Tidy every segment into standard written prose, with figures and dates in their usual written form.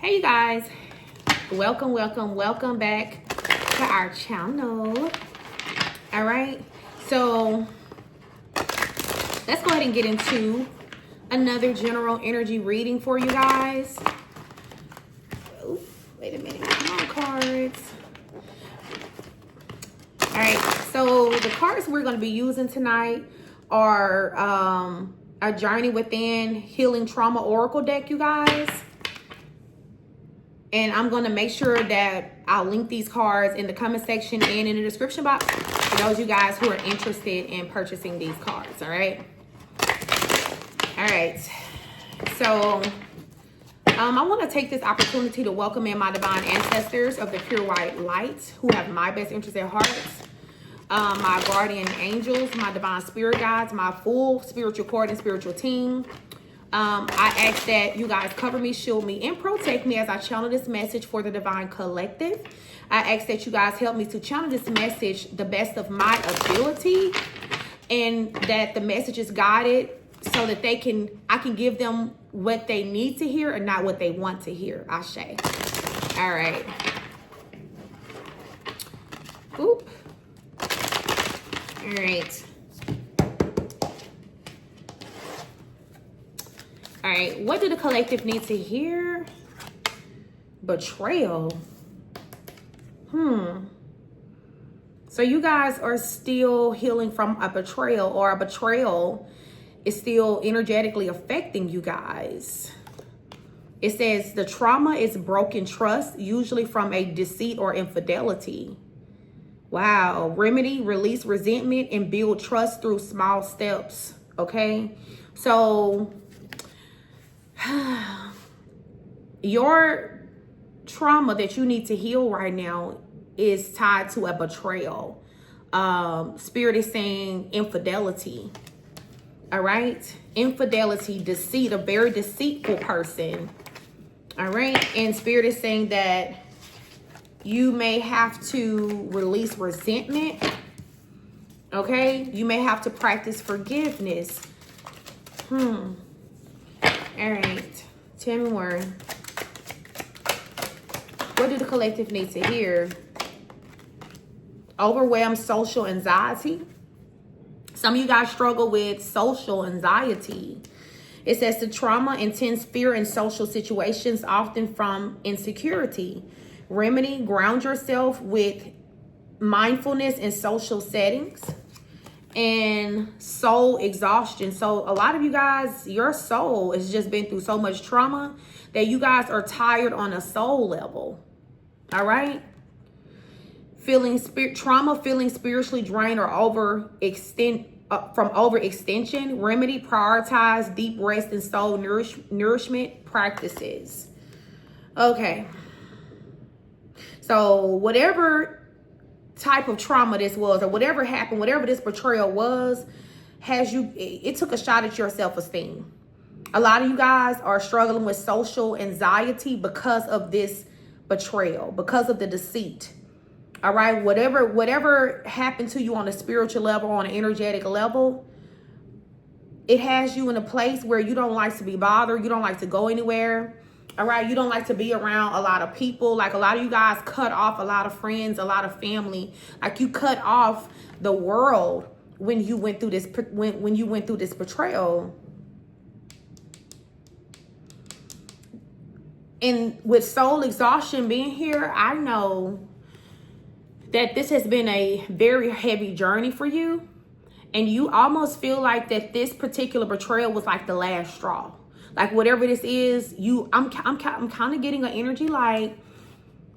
Hey you guys, welcome back to our channel. All right, so let's go ahead and get into another general energy reading for you guys. Ooh, wait a minute, come on, cards. All right, so the cards we're going to be using tonight are a Journey Within Healing Trauma Oracle deck, you guys. And I'm going to make sure that I'll link these cards in the comment section and in the description box for those of you guys who are interested in purchasing these cards, all right? All right. So I want to take this opportunity to welcome in my divine ancestors of the pure white light who have my best interest at heart. My guardian angels, my divine spirit guides, my full spiritual court and spiritual team. I ask that you guys cover me, shield me, and protect me as I channel this message for the divine collective. I ask that you guys help me to channel this message the best of my ability, and that the message is guided so that I can give them what they need to hear and not what they want to hear. Ashe. All right. Oop. All right. All right, what do the collective need to hear? Betrayal. So you guys are still healing from a betrayal, or a betrayal is still energetically affecting you guys. It says the trauma is broken trust, usually from a deceit or infidelity. Wow. Remedy, release resentment, and build trust through small steps. Okay, so your trauma that you need to heal right now is tied to a betrayal. Spirit is saying infidelity. All right. Infidelity, deceit, a very deceitful person. All right. And Spirit is saying that you may have to release resentment. Okay. You may have to practice forgiveness. All right, tell me more. What do the collective need to hear? Overwhelmed social anxiety. Some of you guys struggle with social anxiety. It says the trauma, intense fear in social situations, often from insecurity. Remedy, ground yourself with mindfulness in social settings. And soul exhaustion. So a lot of you guys, your soul has just been through so much trauma that you guys are tired on a soul level. All right. Feeling spiritually drained or from overextension. Remedy, prioritize deep rest and soul nourishment practices. Okay. So whatever type of trauma this was, or whatever happened, whatever this betrayal was, it took a shot at your self-esteem. A lot of you guys are struggling with social anxiety because of this betrayal, because of the deceit. All right, whatever happened to you on a spiritual level, on an energetic level, it has you in a place where you don't like to be bothered, you don't like to go anywhere. All right, you don't like to be around a lot of people. Like a lot of you guys cut off a lot of friends, a lot of family. Like you cut off the world when you went through this when you went through this betrayal. And with soul exhaustion being here, I know that this has been a very heavy journey for you, and you almost feel like that this particular betrayal was like the last straw. Like whatever this is, I'm kind of getting an energy like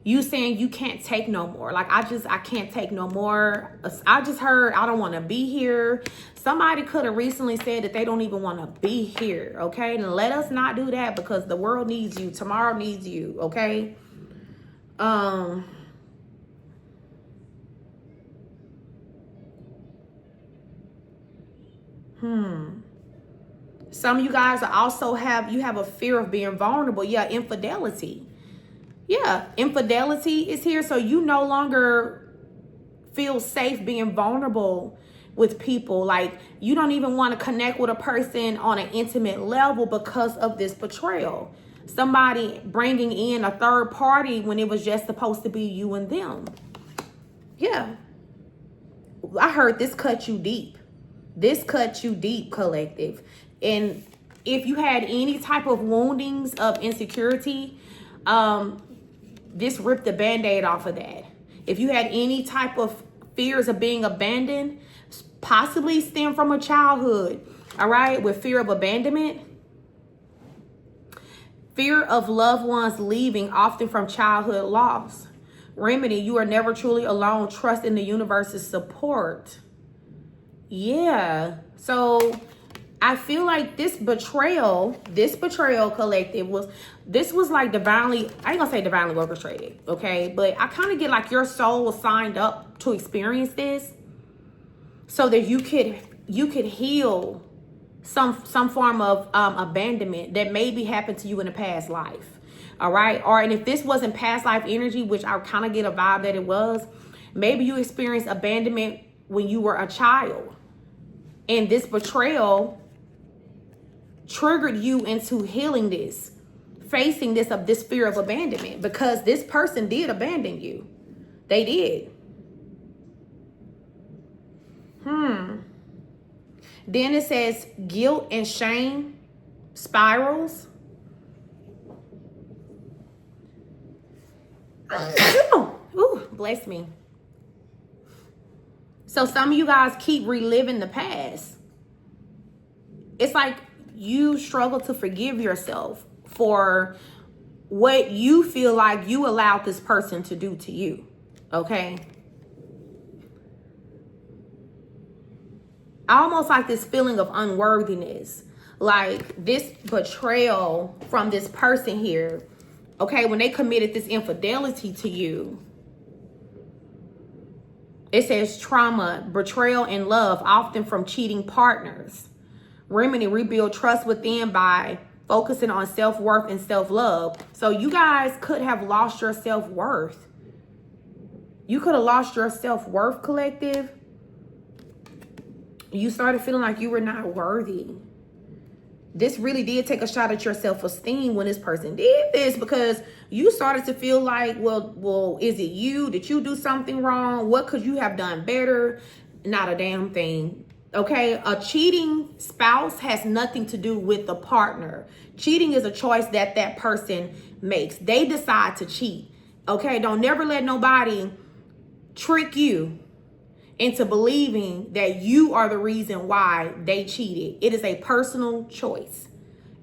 you saying you can't take no more. Like I can't take no more. I just heard I don't want to be here. Somebody could have recently said that they don't even want to be here. Okay, and let us not do that, because the world needs you. Tomorrow needs you. Okay. Some of you guys also have a fear of being vulnerable. Yeah, infidelity. Yeah, infidelity is here. So you no longer feel safe being vulnerable with people. Like you don't even want to connect with a person on an intimate level because of this betrayal. Somebody bringing in a third party when it was just supposed to be you and them. Yeah. I heard this cut you deep. This cut you deep, collective. And if you had any type of woundings of insecurity, this ripped the Band-Aid off of that. If you had any type of fears of being abandoned, possibly stem from a childhood, all right, with fear of abandonment, fear of loved ones leaving, often from childhood loss. Remedy, you are never truly alone. Trust in the universe's support. Yeah. So I feel like this betrayal collective was like divinely, I ain't gonna say divinely orchestrated, okay? But I kind of get like your soul was signed up to experience this so that you could heal some form of abandonment that maybe happened to you in a past life. All right. And if this wasn't past life energy, which I kind of get a vibe that it was, maybe you experienced abandonment when you were a child. And this betrayal triggered you into healing this, facing this fear of abandonment, because this person did abandon you. They did. Then it says guilt and shame spirals. Ooh, bless me. So some of you guys keep reliving the past. It's like you struggle to forgive yourself for what you feel like you allowed this person to do to you. Okay? Almost like this feeling of unworthiness. Like this betrayal from this person here. Okay, when they committed this infidelity to you, it says trauma, betrayal, and love, often from cheating partners. Remedy, rebuild trust within by focusing on self-worth and self-love. So you guys could have lost your self-worth. You could have lost your self-worth, collective. You started feeling like you were not worthy. This really did take a shot at your self-esteem when this person did this, because you started to feel like, well, is it you? Did you do something wrong? What could you have done better? Not a damn thing. Okay, a cheating spouse has nothing to do with the partner. Cheating is a choice that that person makes. They decide to cheat. Okay, don't never let nobody trick you into believing that you are the reason why they cheated. It is a personal choice.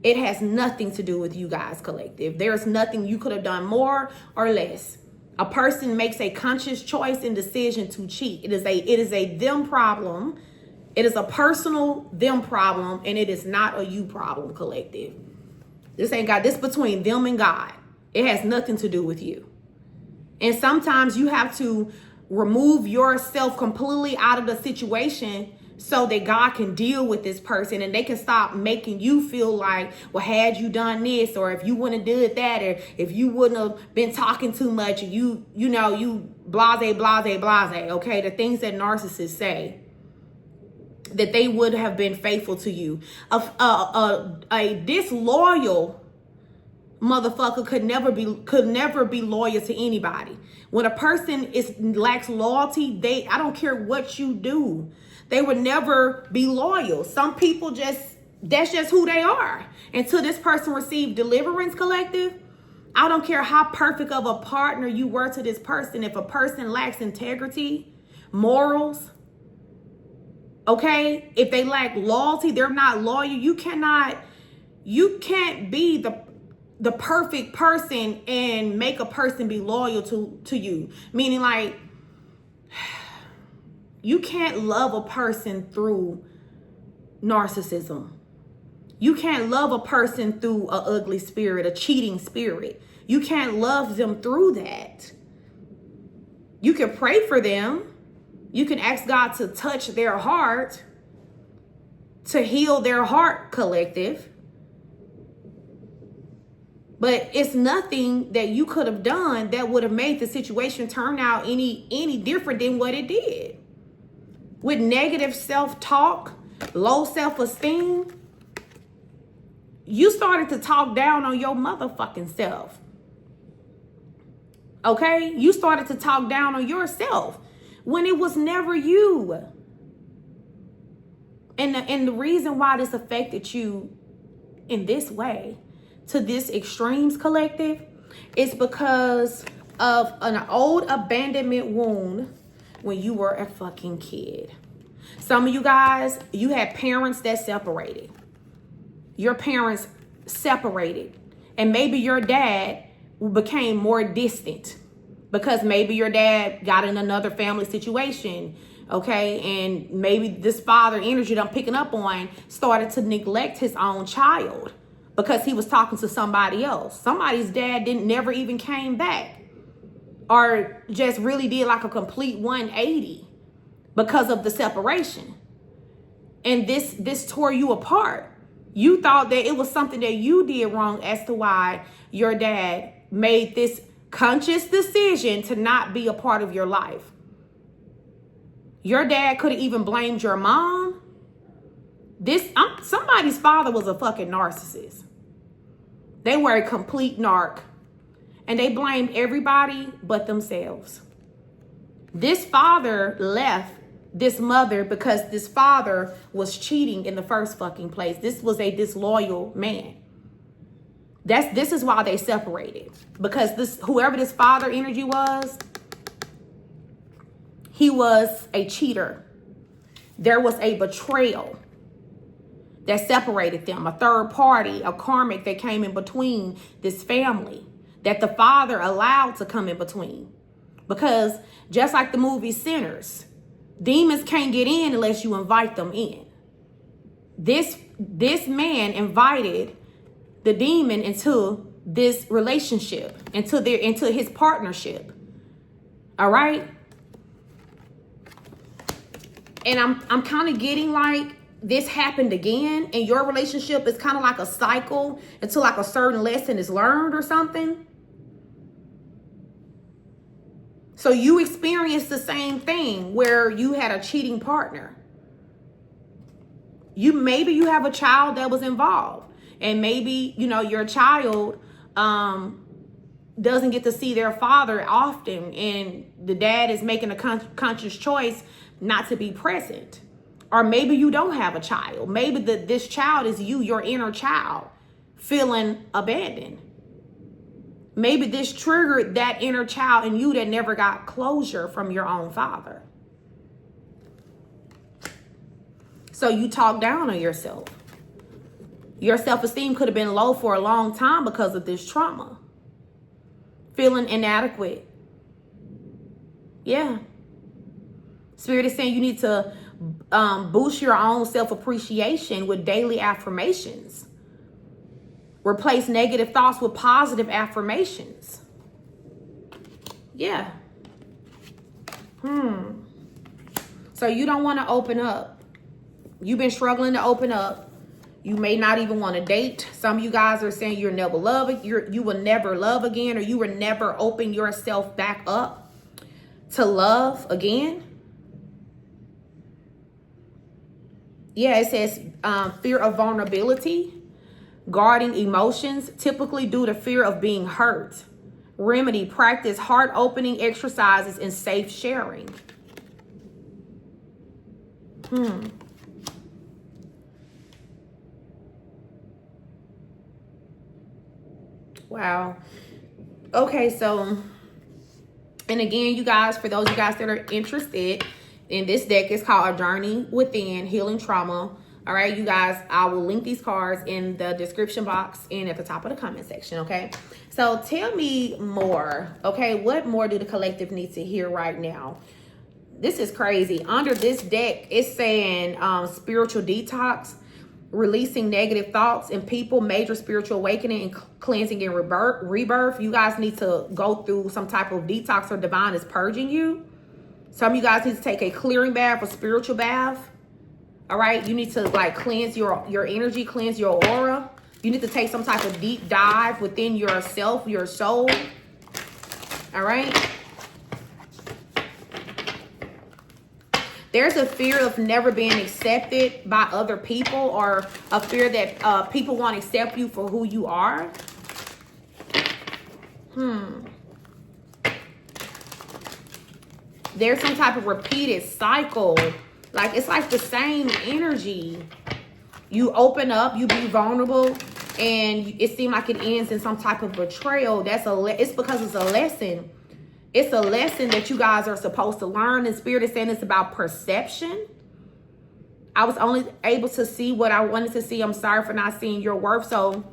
It has nothing to do with you guys, collective. There's nothing you could have done more or less. A person makes a conscious choice and decision to cheat. It is a them problem. It is a personal them problem, and it is not a you problem, collective. This ain't God. This between them and God. It has nothing to do with you. And sometimes you have to remove yourself completely out of the situation so that God can deal with this person, and they can stop making you feel like, well, had you done this, or if you wouldn't have did that, or if you wouldn't have been talking too much, you blase, okay? The things that narcissists say, that they would have been faithful to you. A disloyal motherfucker could never be loyal to anybody. When a person lacks loyalty, I don't care what you do, they would never be loyal. Some people that's just who they are. Until this person received deliverance, collective, I don't care how perfect of a partner you were to this person. If a person lacks integrity, morals, okay, if they lack loyalty, they're not loyal. You can't be the perfect person and make a person be loyal to you. Meaning, like, you can't love a person through narcissism. You can't love a person through an ugly spirit, a cheating spirit. You can't love them through that. You can pray for them. You can ask God to touch their heart, to heal their heart, collective. But it's nothing that you could have done that would have made the situation turn out any different than what it did. With negative self-talk, low self-esteem, you started to talk down on your motherfucking self. Okay? You started to talk down on yourself when it was never you. And the reason why this affected you in this way, to this extremes collective, is because of an old abandonment wound when you were a fucking kid. Some of you guys, you had parents that separated. Your parents separated. And maybe your dad became more distant because maybe your dad got in another family situation, okay? And maybe this father energy that I'm picking up on started to neglect his own child because he was talking to somebody else. Somebody's dad never even came back, or just really did like a complete 180 because of the separation. And this tore you apart. You thought that it was something that you did wrong as to why your dad made this conscious decision to not be a part of your life. Your dad could have even blamed your mom. Somebody's father was a fucking narcissist. They were a complete narc. And they blamed everybody but themselves. This father left this mother because this father was cheating in the first fucking place. This was a disloyal man. This is why they separated. Because whoever this father energy was, he was a cheater. There was a betrayal that separated them. A third party, a karmic that came in between this family, that the father allowed to come in between. Because just like the movie Sinners, demons can't get in unless you invite them in. This man invited the demon into this relationship, into his partnership. All right? And I'm kind of getting like this happened again, and your relationship is kind of like a cycle until like a certain lesson is learned or something. So you experienced the same thing where you had a cheating partner. Maybe you have a child that was involved, and maybe, your child doesn't get to see their father often, and the dad is making a conscious choice not to be present. Or maybe you don't have a child. Maybe this child is you, your inner child, feeling abandoned. Maybe this triggered that inner child in you that never got closure from your own father. So you talk down on yourself. Your self-esteem could have been low for a long time because of this trauma. Feeling inadequate. Yeah. Spirit is saying you need to boost your own self-appreciation with daily affirmations. Replace negative thoughts with positive affirmations. Yeah. So you don't want to open up. You've been struggling to open up. You may not even want to date. Some of you guys are saying you will never love again, or you will never open yourself back up to love again. Yeah, it says fear of vulnerability, guarding emotions, typically due to fear of being hurt. Remedy, practice heart-opening exercises and safe sharing. Wow. Okay, so, and again, you guys, for those of you guys that are interested in this deck, it's called A Journey Within, Healing Trauma. All right, you guys, I will link these cards in the description box and at the top of the comment section, okay? So tell me more, okay? What more do the collective need to hear right now? This is crazy. Under this deck, it's saying spiritual detox, releasing negative thoughts and people, major spiritual awakening and cleansing and rebirth. You guys need to go through some type of detox, or divine is purging you. Some of you guys need to take a clearing bath, a spiritual bath. All right, you need to like cleanse your energy, cleanse your aura. You need to take some type of deep dive within yourself, your soul. All right. There's a fear of never being accepted by other people, or a fear that people won't accept you for who you are. There's some type of repeated cycle. Like, it's like the same energy. You open up, you be vulnerable, and it seems like it ends in some type of betrayal. It's because it's a lesson. It's a lesson that you guys are supposed to learn. And Spirit is saying it's about perception. I was only able to see what I wanted to see. I'm sorry for not seeing your worth. So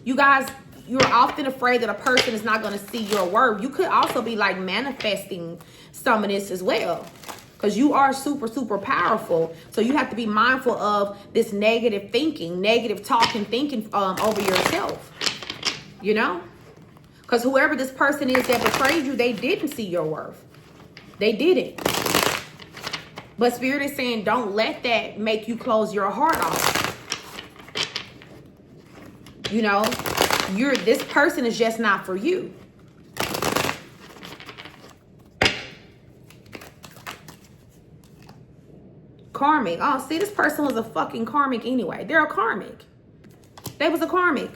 you guys, you're often afraid that a person is not going to see your worth. You could also be like manifesting some of this as well, because you are super, super powerful. So you have to be mindful of this negative thinking, negative talk and thinking over yourself, you know? Because whoever this person is that betrayed you, they didn't see your worth. They didn't. But Spirit is saying, don't let that make you close your heart off. You know, this person is just not for you. Karmic. Oh, see, this person was a fucking karmic anyway. They're a karmic. They was a karmic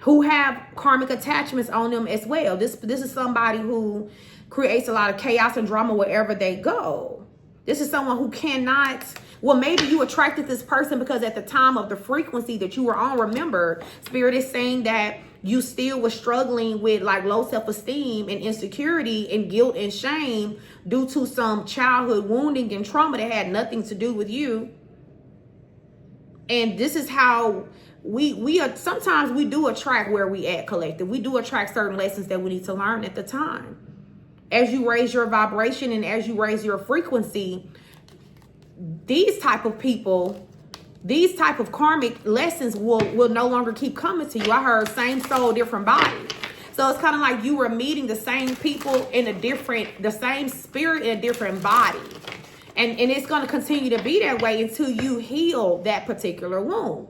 who have karmic attachments on them as well. This is somebody who creates a lot of chaos and drama wherever they go. This is someone who cannot, well, maybe you attracted this person because at the time of the frequency that you were on, remember, Spirit is saying that you still were struggling with like low self-esteem and insecurity and guilt and shame due to some childhood wounding and trauma that had nothing to do with you. And this is how we are. Sometimes we do attract where we at, collective. We do attract certain lessons that we need to learn at the time. As you raise your vibration and as you raise your frequency, these type of people, these type of karmic lessons will no longer keep coming to you. I heard same soul, different body. So it's kind of like you were meeting the same people in the same spirit in a different body. And it's going to continue to be that way until you heal that particular wound.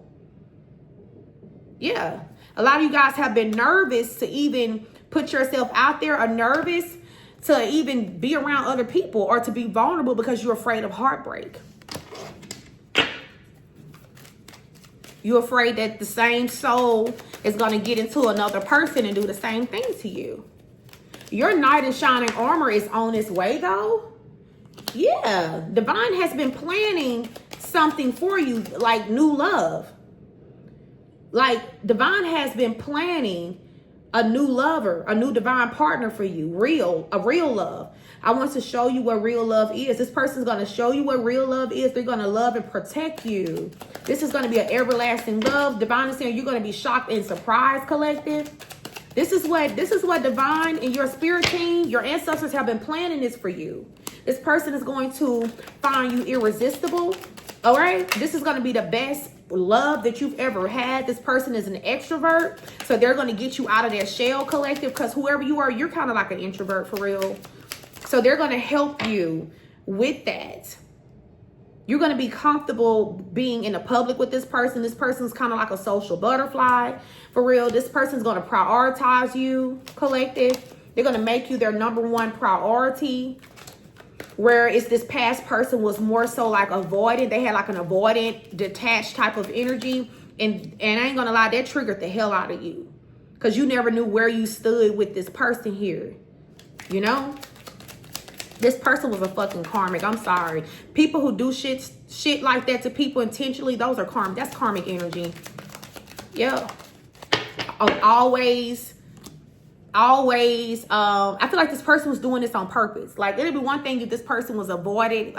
Yeah. A lot of you guys have been nervous to even put yourself out there, or nervous to even be around other people or to be vulnerable because you're afraid of heartbreak. You're afraid that the same soul is going to get into another person and do the same thing to you. Your knight in shining armor is on its way, though. Yeah. Divine has been planning something for you, like new love. Like, Divine has been planning a new lover, a new divine partner for you, a real love. I want to show you what real love is. This person's going to show you what real love is. They're going to love and protect you. This is going to be an everlasting love. Divine is saying you're going to be shocked and surprised, collective. This is what Divine and your spirit team, your ancestors have been planning this for you. This person is going to find you irresistible. All right. This is going to be the best love that you've ever had. This person is an extrovert, so they're going to get you out of their shell, collective, because whoever you are, you're kind of like an introvert for real. So they're going to help you with that. You're going to be comfortable being in the public with this person. This person's kind of like a social butterfly for real. This person's going to prioritize you, collective. They're going to make you their number one priority. Whereas this past person was more so like avoidant. They had like an avoidant, detached type of energy. And I ain't gonna lie, that triggered the hell out of you. Because you never knew where you stood with this person here. You know? This person was a fucking karmic. I'm sorry. People who do shit like that to people intentionally, those are karmic. That's karmic energy. Yeah. Always. I feel like this person was doing this on purpose. Like, it'd be one thing if this person was avoiding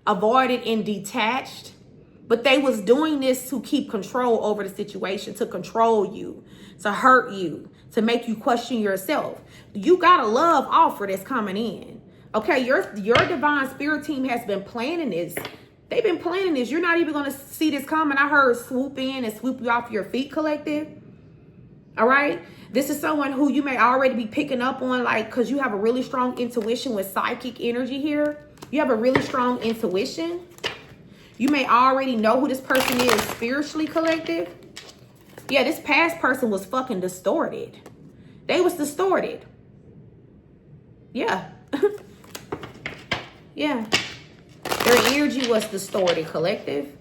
and detached, but they was doing this to keep control over the situation, to control you, to hurt you, to make you question yourself. You got a love offer that's coming in. Okay, your divine spirit team has been planning this. They've been planning this. You're not even going to see this coming. I heard swoop in and swoop you off your feet, collective. All right. This is someone who you may already be picking up on, like, because you have a really strong intuition with psychic energy here. You have a really strong intuition. You may already know who this person is spiritually, collective. Yeah, this past person was fucking distorted. They was distorted. Yeah. Yeah. Their energy was distorted, collective.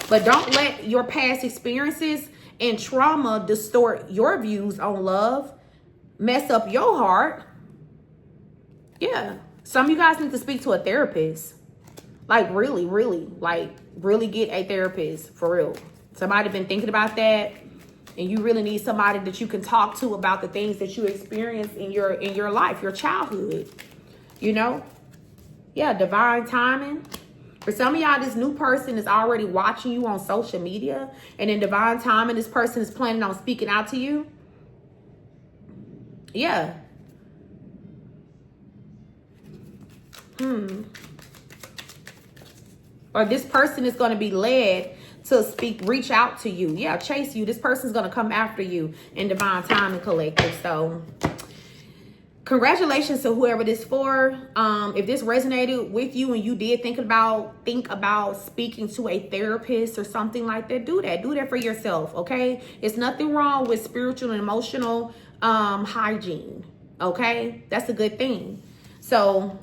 But don't let your past experiences and trauma distort your views on love, mess up your heart. Yeah. Some of you guys need to speak to a therapist. Like really, like really get a therapist for real. Somebody been thinking about that, and you really need somebody that you can talk to about the things that you experienced in your life, your childhood. You know? Yeah, divine timing. For some of y'all, this new person is already watching you on social media, and in divine timing, this person is planning on speaking out to you. Yeah. Or this person is going to be led to reach out to you. Yeah, chase you. This person's going to come after you in divine timing, collective. So congratulations to whoever this for. If this resonated with you and you did think about speaking to a therapist or something like that, do that for yourself. Okay, it's nothing wrong with spiritual and emotional hygiene. Okay, that's a good thing. So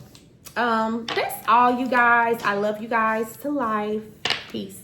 that's all, you guys. I love you guys to life. Peace.